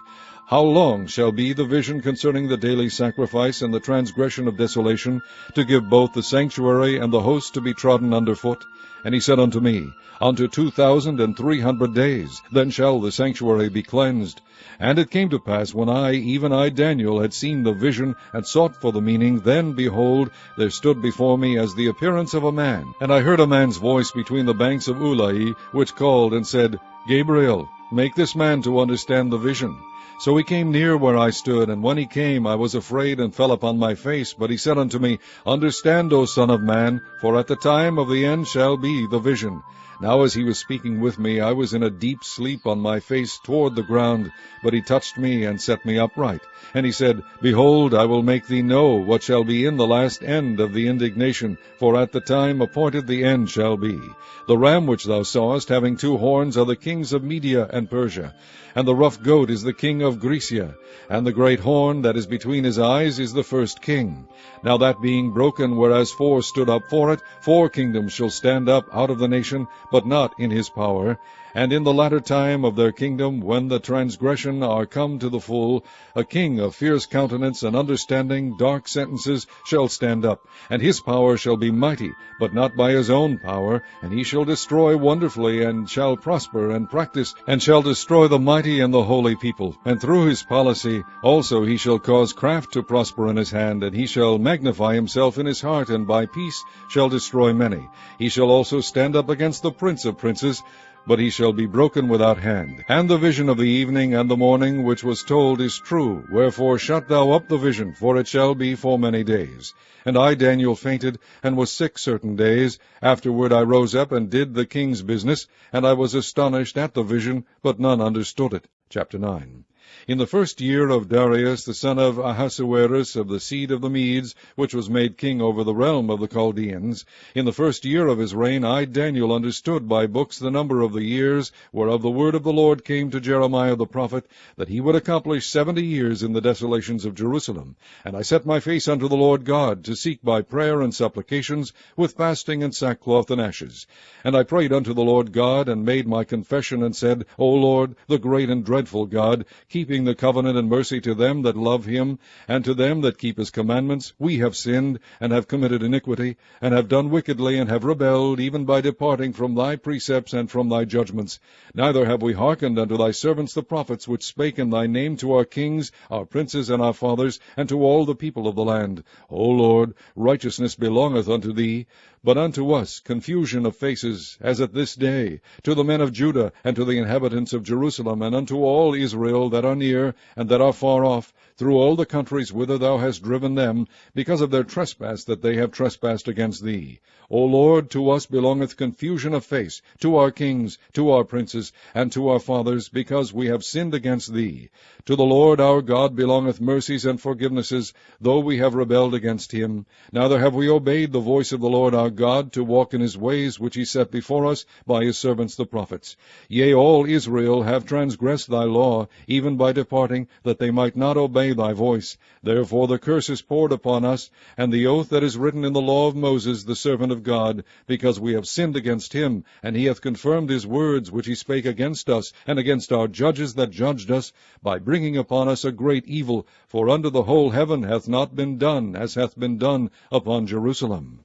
A: How long shall be the vision concerning the daily sacrifice and the transgression of desolation, to give both the sanctuary and the host to be trodden under foot? And he said unto me, Unto 2,300 days, then shall the sanctuary be cleansed. And it came to pass, when I, even I Daniel, had seen the vision, and sought for the meaning, then, behold, there stood before me as the appearance of a man. And I heard a man's voice between the banks of Ulai, which called and said, Gabriel, make this man to understand the vision. So he came near where I stood, and when he came, I was afraid, and fell upon my face. But he said unto me, Understand, O Son of man, for at the time of the end shall be the vision. Now as he was speaking with me, I was in a deep sleep on my face toward the ground. But he touched me, and set me upright. And he said, Behold, I will make thee know what shall be in the last end of the indignation, for at the time appointed the end shall be. The ram which thou sawest, having 2 horns, are the kings of Media and Persia. And the rough goat is the king of Grecia, and the great horn that is between his eyes is the first king. Now that being broken, whereas 4 stood up for it, 4 kingdoms shall stand up out of the nation, but not in his power. And in the latter time of their kingdom, when the transgression are come to the full, a king of fierce countenance and understanding dark sentences shall stand up, and his power shall be mighty, but not by his own power, and he shall destroy wonderfully, and shall prosper and practice, and shall destroy the mighty and the holy people. And through his policy also he shall cause craft to prosper in his hand, and he shall magnify himself in his heart, and by peace shall destroy many. He shall also stand up against the prince of princes, but he shall be broken without hand. And the vision of the evening and the morning which was told is true. Wherefore shut thou up the vision, for it shall be for many days. And I, Daniel, fainted, and was sick certain days. Afterward I rose up, and did the king's business, and I was astonished at the vision, but none understood it. Chapter 9. In the 1st year of Darius, the son of Ahasuerus, of the seed of the Medes, which was made king over the realm of the Chaldeans, in the 1st year of his reign, I, Daniel, understood by books the number of the years, whereof the word of the Lord came to Jeremiah the prophet, that he would accomplish 70 years in the desolations of Jerusalem. And I set my face unto the Lord God, to seek by prayer and supplications, with fasting and sackcloth and ashes. And I prayed unto the Lord God, and made my confession, and said, O Lord, the great and dreadful God, keeping the covenant and mercy to them that love him, and to them that keep his commandments, we have sinned, and have committed iniquity, and have done wickedly, and have rebelled, even by departing from thy precepts and from thy judgments. Neither have we hearkened unto thy servants the prophets, which spake in thy name to our kings, our princes, and our fathers, and to all the people of the land. O Lord, righteousness belongeth unto thee, but unto us confusion of faces, as at this day, to the men of Judah, and to the inhabitants of Jerusalem, and unto all Israel that are near, and that are far off, through all the countries whither thou hast driven them, because of their trespass that they have trespassed against thee. O Lord, to us belongeth confusion of face, to our kings, to our princes, and to our fathers, because we have sinned against thee. To the Lord our God belongeth mercies and forgivenesses, though we have rebelled against him. Neither have we obeyed the voice of the Lord our God, to walk in his ways which he set before us by his servants the prophets. Yea, all Israel have transgressed thy law, even by departing, that they might not obey thy voice. Therefore the curse is poured upon us, and the oath that is written in the law of Moses the servant of God, because we have sinned against him, and he hath confirmed his words which he spake against us, and against our judges that judged us, by bringing upon us a great evil, for under the whole heaven hath not been done as hath been done upon Jerusalem.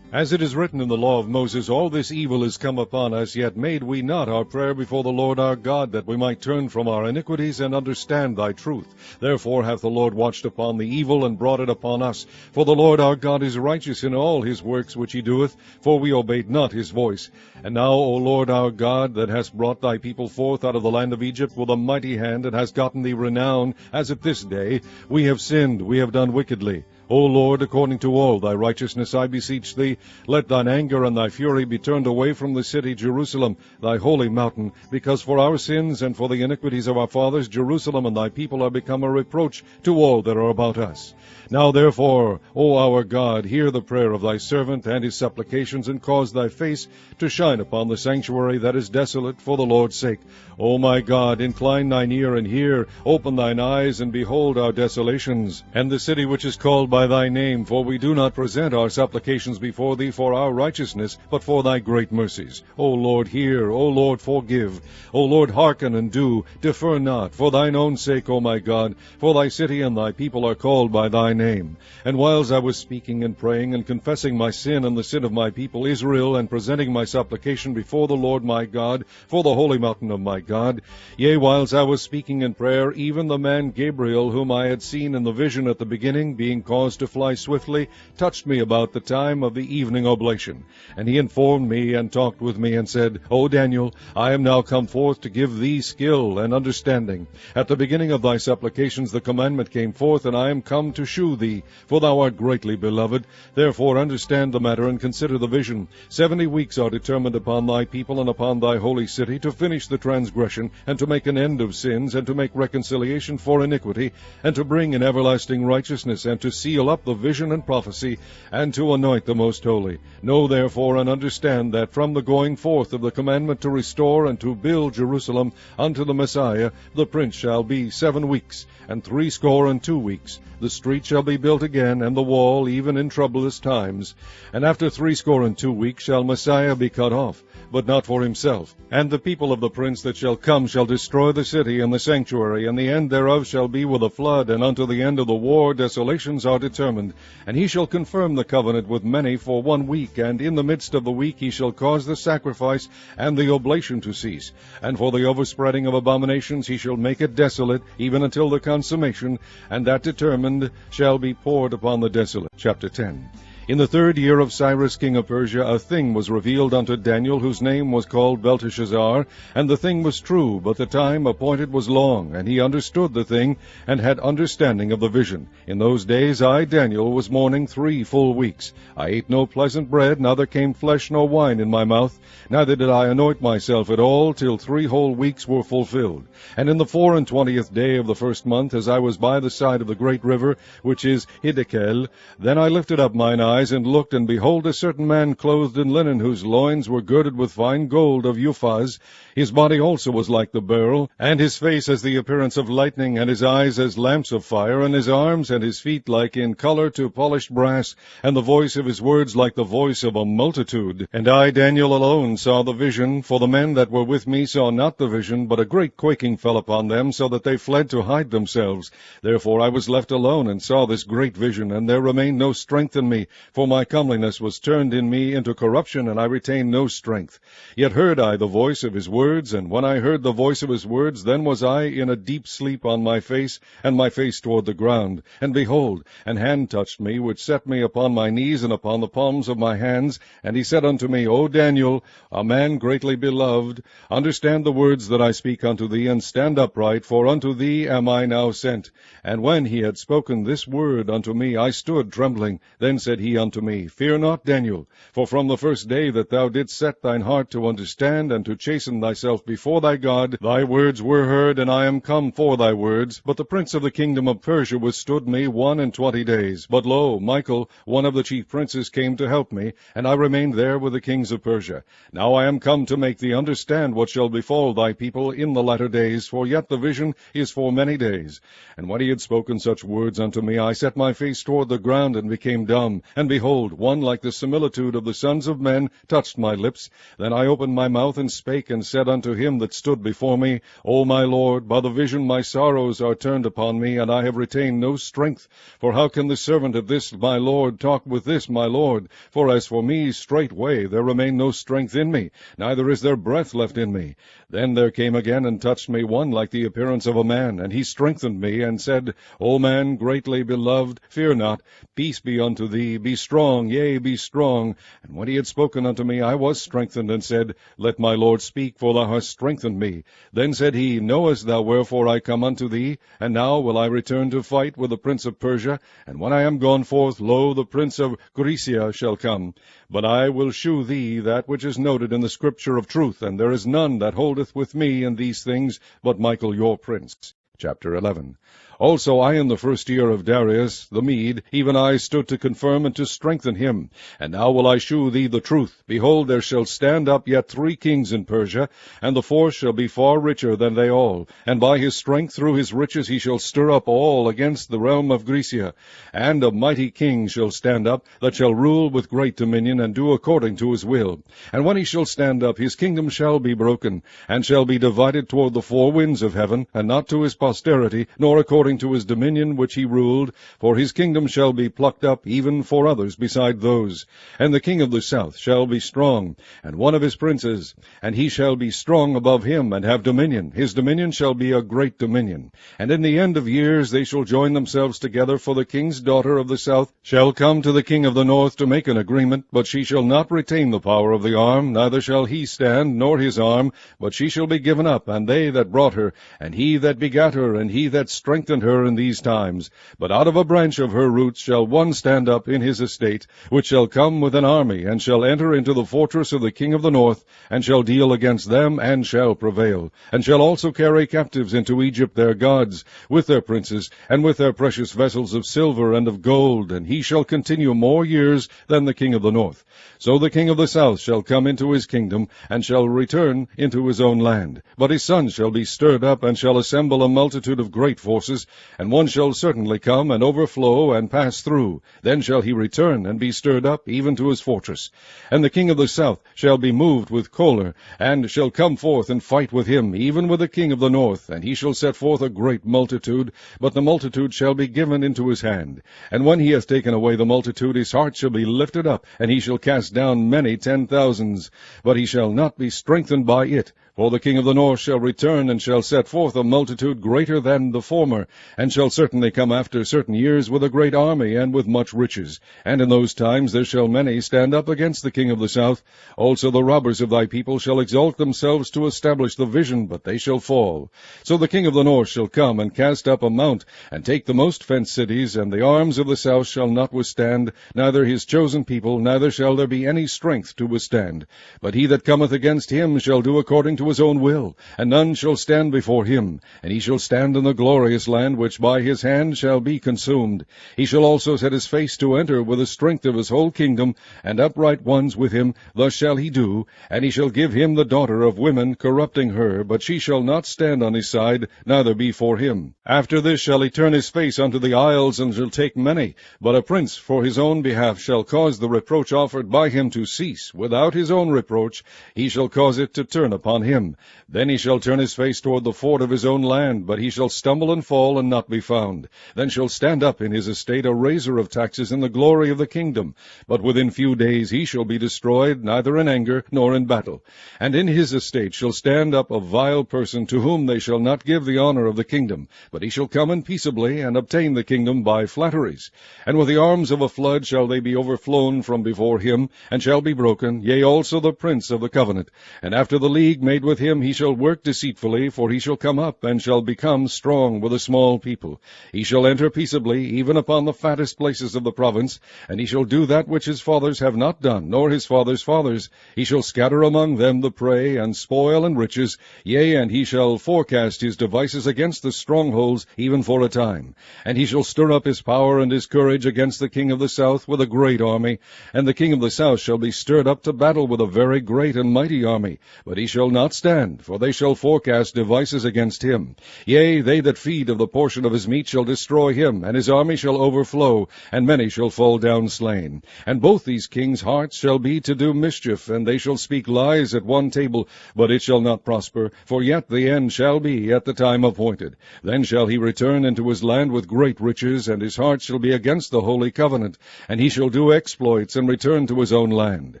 A: As it is written in the law of Moses, all this evil is come upon us, yet made we not our prayer before the Lord our God, that we might turn from our iniquities and understand thy truth. Therefore hath the Lord watched upon the evil, and brought it upon us. For the Lord our God is righteous in all his works which he doeth, for we obeyed not his voice. And now, O Lord our God, that hast brought thy people forth out of the land of Egypt with a mighty hand, and hast gotten thee renown, as at this day, we have sinned, we have done wickedly. O Lord, according to all thy righteousness, I beseech thee, let thine anger and thy fury be turned away from the city Jerusalem, thy holy mountain, because for our sins and for the iniquities of our fathers, Jerusalem and thy people are become a reproach to all that are about us. Now therefore, O our God, hear the prayer of thy servant and his supplications, and cause thy face to shine upon the sanctuary that is desolate for the Lord's sake. O my God, incline thine ear and hear, open thine eyes and behold our desolations, and the city which is called by thy name, for we do not present our supplications before thee for our righteousness, but for thy great mercies. O Lord, hear, O Lord, forgive. O Lord, hearken and do, defer not, for thine own sake, O my God, for thy city and thy people are called by thy name. And whiles I was speaking and praying, and confessing my sin and the sin of my people Israel, and presenting my supplication before the Lord my God, for the holy mountain of my God, yea, whiles I was speaking in prayer, even the man Gabriel, whom I had seen in the vision at the beginning, being caused to fly swiftly, touched me about the time of the evening oblation. And he informed me, and talked with me, and said, O Daniel, I am now come forth to give thee skill and understanding. At the beginning of thy supplications the commandment came forth, and I am come to shew thee, for thou art greatly beloved. Therefore understand the matter, and consider the vision. 70 weeks are determined upon thy people and upon thy holy city, to finish the transgression, and to make an end of sins, and to make reconciliation for iniquity, and to bring in everlasting righteousness, and to seal up the vision and prophecy, and to anoint the most holy. Know therefore and understand that from the going forth of the commandment to restore and to build Jerusalem unto the Messiah, the prince shall be 7 weeks, and 62 weeks. The street shall be built again, and the wall, even in troublous times. And after 62 weeks shall Messiah be cut off, but not for himself. And the people of the prince that shall come shall destroy the city and the sanctuary, and the end thereof shall be with a flood, and unto the end of the war desolations are determined. And he shall confirm the covenant with many for 1 week, and in the midst of the week he shall cause the sacrifice and the oblation to cease. And for the overspreading of abominations he shall make it desolate, even until the consummation, and that determined shall be poured upon the desolate. Chapter 10. In the 3rd year of Cyrus king of Persia, a thing was revealed unto Daniel, whose name was called Belteshazzar. And the thing was true, but the time appointed was long, and he understood the thing, and had understanding of the vision. In those days I, Daniel, was mourning 3 full weeks. I ate no pleasant bread, neither came flesh nor wine in my mouth, neither did I anoint myself at all, till 3 whole weeks were fulfilled. And in the 24th day of the 1st month, as I was by the side of the great river, which is Hiddekel, then I lifted up mine eyes, and looked, and behold, a certain man clothed in linen, whose loins were girded with fine gold of Uphaz. His body also was like the beryl, and his face as the appearance of lightning, and his eyes as lamps of fire, and his arms and his feet like in color to polished brass, and the voice of his words like the voice of a multitude. And I, Daniel, alone saw the vision, for the men that were with me saw not the vision, but a great quaking fell upon them, so that they fled to hide themselves. Therefore I was left alone, and saw this great vision, and there remained no strength in me, for my comeliness was turned in me into corruption, and I retained no strength. Yet heard I the voice of his words, and when I heard the voice of his words, then was I in a deep sleep on my face, and my face toward the ground. And behold, an hand touched me, which set me upon my knees and upon the palms of my hands. And he said unto me, O Daniel, a man greatly beloved, understand the words that I speak unto thee, and stand upright, for unto thee am I now sent. And when he had spoken this word unto me, I stood trembling. Then said he unto me, Fear not, Daniel, for from the first day that thou didst set thine heart to understand and to chasten thyself before thy God, thy words were heard, and I am come for thy words. But the prince of the kingdom of Persia withstood me 21 days. But lo, Michael, one of the chief princes, came to help me, and I remained there with the kings of Persia. Now I am come to make thee understand what shall befall thy people in the latter days, for yet the vision is for many days. And when he had spoken such words unto me, I set my face toward the ground, and became dumb. And behold, one like the similitude of the sons of men touched my lips. Then I opened my mouth, and spake, and said unto him that stood before me, O my Lord, by the vision my sorrows are turned upon me, and I have retained no strength. For how can the servant of this my Lord talk with this my Lord? For as for me, straightway there remained no strength in me, neither is there breath left in me. Then there came again and touched me one like the appearance of a man, and he strengthened me, and said, O man greatly beloved, fear not, peace be unto thee, be strong, yea, be strong. And when he had spoken unto me, I was strengthened, and said, Let my Lord speak, for thou hast strengthened me. Then said he, Knowest thou wherefore I come unto thee? And now will I return to fight with the prince of Persia. And when I am gone forth, lo, the prince of Grecia shall come. But I will shew thee that which is noted in the scripture of truth, and there is none that holdeth with me in these things, but Michael your prince. Chapter 11. Also I in the 1st year of Darius the Mede, even I stood to confirm and to strengthen him. And now will I shew thee the truth. Behold, there shall stand up yet 3 kings in Persia, and the 4th shall be far richer than they all. And by his strength through his riches he shall stir up all against the realm of Grecia. And a mighty king shall stand up, that shall rule with great dominion, and do according to his will. And when he shall stand up, his kingdom shall be broken, and shall be divided toward the 4 winds of heaven, and not to his posterity, nor according to his dominion which he ruled, for his kingdom shall be plucked up even for others beside those. And the king of the south shall be strong, and one of his princes, and he shall be strong above him, and have dominion. His dominion shall be a great dominion. And in the end of years they shall join themselves together, for the king's daughter of the south shall come to the king of the north to make an agreement, but she shall not retain the power of the arm, neither shall he stand, nor his arm, but she shall be given up, and they that brought her, and he that begat her, and he that strengthened her in these times. But out of a branch of her roots shall one stand up in his estate, which shall come with an army, and shall enter into the fortress of the king of the north, and shall deal against them, and shall prevail, and shall also carry captives into Egypt their gods, with their princes, and with their precious vessels of silver and of gold, and he shall continue more years than the king of the north. So the king of the south shall come into his kingdom, and shall return into his own land. But his sons shall be stirred up, and shall assemble a multitude of great forces, and one shall certainly come, and overflow, and pass through. Then shall he return, and be stirred up, even to his fortress. And the king of the south shall be moved with choler, and shall come forth and fight with him, even with the king of the north, and he shall set forth a great multitude, but the multitude shall be given into his hand. And when he hath taken away the multitude, his heart shall be lifted up, and he shall cast down many 10,000s, but he shall not be strengthened by it. For the king of the north shall return, and shall set forth a multitude greater than the former, and shall certainly come after certain years with a great army and with much riches. And in those times there shall many stand up against the king of the south. Also the robbers of thy people shall exalt themselves to establish the vision, but they shall fall. So the king of the north shall come and cast up a mount, and take the most fenced cities, and the arms of the south shall not withstand, neither his chosen people, neither shall there be any strength to withstand. But he that cometh against him shall do according to his own will, and none shall stand before him. And he shall stand in the glorious land, which by his hand shall be consumed. He shall also set his face to enter with the strength of his whole kingdom, and upright ones with him. Thus shall he do. And he shall give him the daughter of women, corrupting her, but she shall not stand on his side, neither be for him. After this shall he turn his face unto the isles, and shall take many. But a prince for his own behalf shall cause the reproach offered by him to cease. Without his own reproach he shall cause it to turn upon him. Then he shall turn his face toward the fort of his own land, but he shall stumble and fall, and not be found. Then shall stand up in his estate a raiser of taxes in the glory of the kingdom. But within few days he shall be destroyed, neither in anger nor in battle. And in his estate shall stand up a vile person, to whom they shall not give the honor of the kingdom, but he shall come in peaceably, and obtain the kingdom by flatteries. And with the arms of a flood shall they be overflown from before him, and shall be broken, yea, also the prince of the covenant. And after the league made with him he shall work deceitfully, for he shall come up, and shall become strong with a small people. He shall enter peaceably, even upon the fattest places of the province, and he shall do that which his fathers have not done, nor his fathers' fathers. He shall scatter among them the prey, and spoil and riches, yea, and he shall forecast his devices against the strongholds, even for a time. And he shall stir up his power and his courage against the king of the south with a great army. And the king of the south shall be stirred up to battle with a very great and mighty army. But he shall not stand, for they shall forecast devices against him. Yea, they that feed of the portion of his meat shall destroy him, and his army shall overflow, and many shall fall down slain. And both these kings' hearts shall be to do mischief, and they shall speak lies at one table, but it shall not prosper, for yet the end shall be at the time appointed. Then shall he return into his land with great riches, and his heart shall be against the holy covenant, and he shall do exploits, and return to his own land.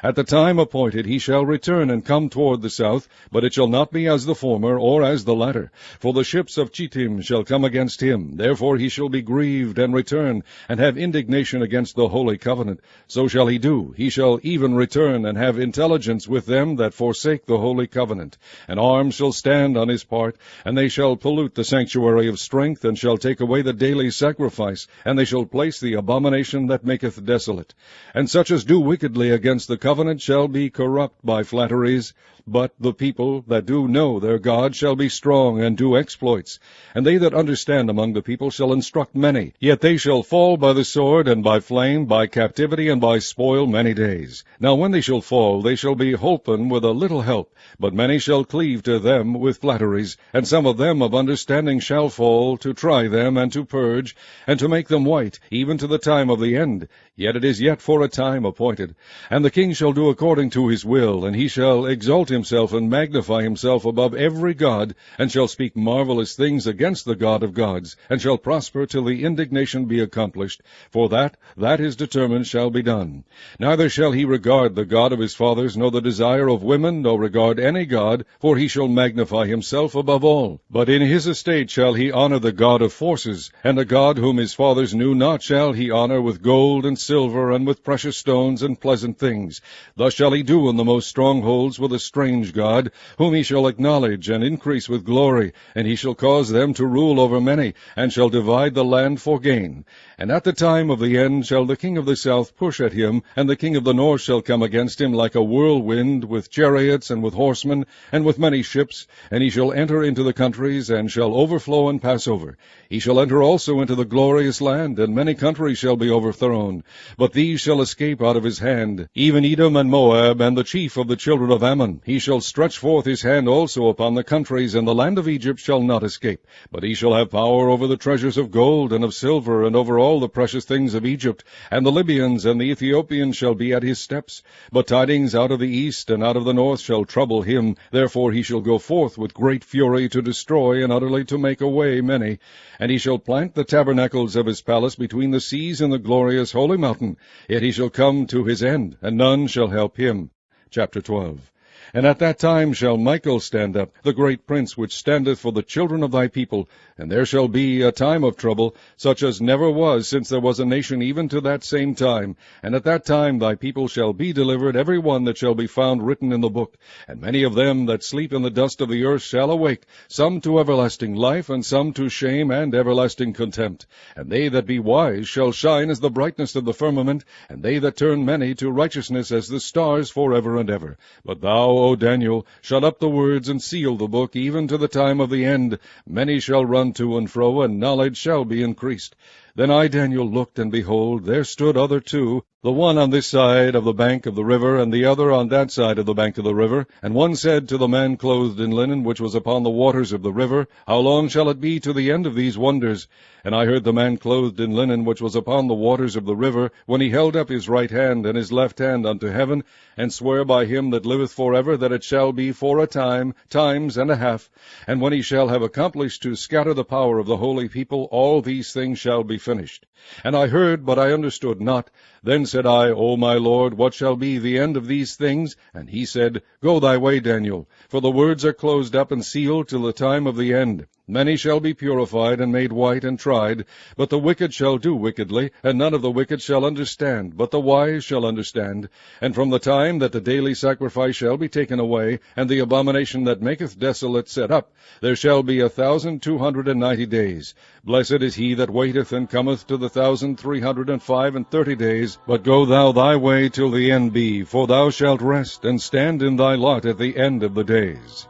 A: At the time appointed he shall return and come toward the south, but it shall not be as the former, or as the latter. For the ships of Chittim shall come against him, therefore he shall be grieved, and return, and have indignation against the holy covenant. So shall he do. He shall even return, and have intelligence with them that forsake the holy covenant. And arms shall stand on his part, and they shall pollute the sanctuary of strength, and shall take away the daily sacrifice, and they shall place the abomination that maketh desolate. And such as do wickedly against the covenant shall be corrupt by flatteries. But the people that do know their God shall be strong, and do exploits. And they that understand among the people shall instruct many. Yet they shall fall by the sword, and by flame, by captivity, and by spoil many days. Now when they shall fall, they shall be holpen with a little help. But many shall cleave to them with flatteries. And some of them of understanding shall fall, to try them, and to purge, and to make them white, even to the time of the end. Yet it is yet for a time appointed. And the king shall do according to his will, and he shall exalt himself and magnify himself above every god, and shall speak marvelous things against the God of gods, and shall prosper till the indignation be accomplished. For that is determined shall be done. Neither shall he regard the God of his fathers, nor the desire of women, nor regard any god, for he shall magnify himself above all. But in his estate shall he honor the God of forces, and a God whom his fathers knew not shall he honor with gold and silver, and with precious stones and pleasant things. Thus shall he do in the most strongholds with a strange God, whom he shall acknowledge and increase with glory, and he shall cause them to rule over many, and shall divide the land for gain. And at the time of the end shall the king of the south push at him, and the king of the north shall come against him like a whirlwind, with chariots, and with horsemen, and with many ships, and he shall enter into the countries, and shall overflow and pass over. He shall enter also into the glorious land, and many countries shall be overthrown. But these shall escape out of his hand, even Edom and Moab, and the chief of the children of Ammon. He shall stretch forth his hand also upon the countries, and the land of Egypt shall not escape. But he shall have power over the treasures of gold and of silver, and over all the precious things of Egypt. And the Libyans and the Ethiopians shall be at his steps. But tidings out of the east and out of the north shall trouble him. Therefore he shall go forth with great fury to destroy, and utterly to make away many. And he shall plant the tabernacles of his palace between the seas and the glorious holy mountain. Yet he shall come to his end, and none shall help him. Chapter 12. And at that time shall Michael stand up, the great prince which standeth for the children of thy people, and there shall be a time of trouble, such as never was since there was a nation even to that same time. And at that time thy people shall be delivered, every one that shall be found written in the book. And many of them that sleep in the dust of the earth shall awake, some to everlasting life, and some to shame and everlasting contempt. And they that be wise shall shine as the brightness of the firmament, and they that turn many to righteousness as the stars forever and ever. But thou, O Daniel, shut up the words and seal the book, even to the time of the end. Many shall run to and fro, and knowledge shall be increased. Then I, Daniel, looked, and behold, there stood other two, the one on this side of the bank of the river, and the other on that side of the bank of the river. And one said to the man clothed in linen, which was upon the waters of the river, How long shall it be to the end of these wonders? And I heard the man clothed in linen, which was upon the waters of the river, when he held up his right hand and his left hand unto heaven, and swear by him that liveth forever, that it shall be for a time, times and a half. And when he shall have accomplished to scatter the power of the holy people, all these things shall be finished. And I heard, but I understood not. Then said I, O my Lord, what shall be the end of these things? And he said, Go thy way, Daniel, for the words are closed up and sealed till the time of the end. Many shall be purified and made white and tried, but the wicked shall do wickedly, and none of the wicked shall understand, but the wise shall understand. And from the time that the daily sacrifice shall be taken away, and the abomination that maketh desolate set up, there shall be 1,290 days. Blessed is he that waiteth and cometh to the 1,335 days. But go thou thy way till the end be, for thou shalt rest, and stand in thy lot at the end of the days.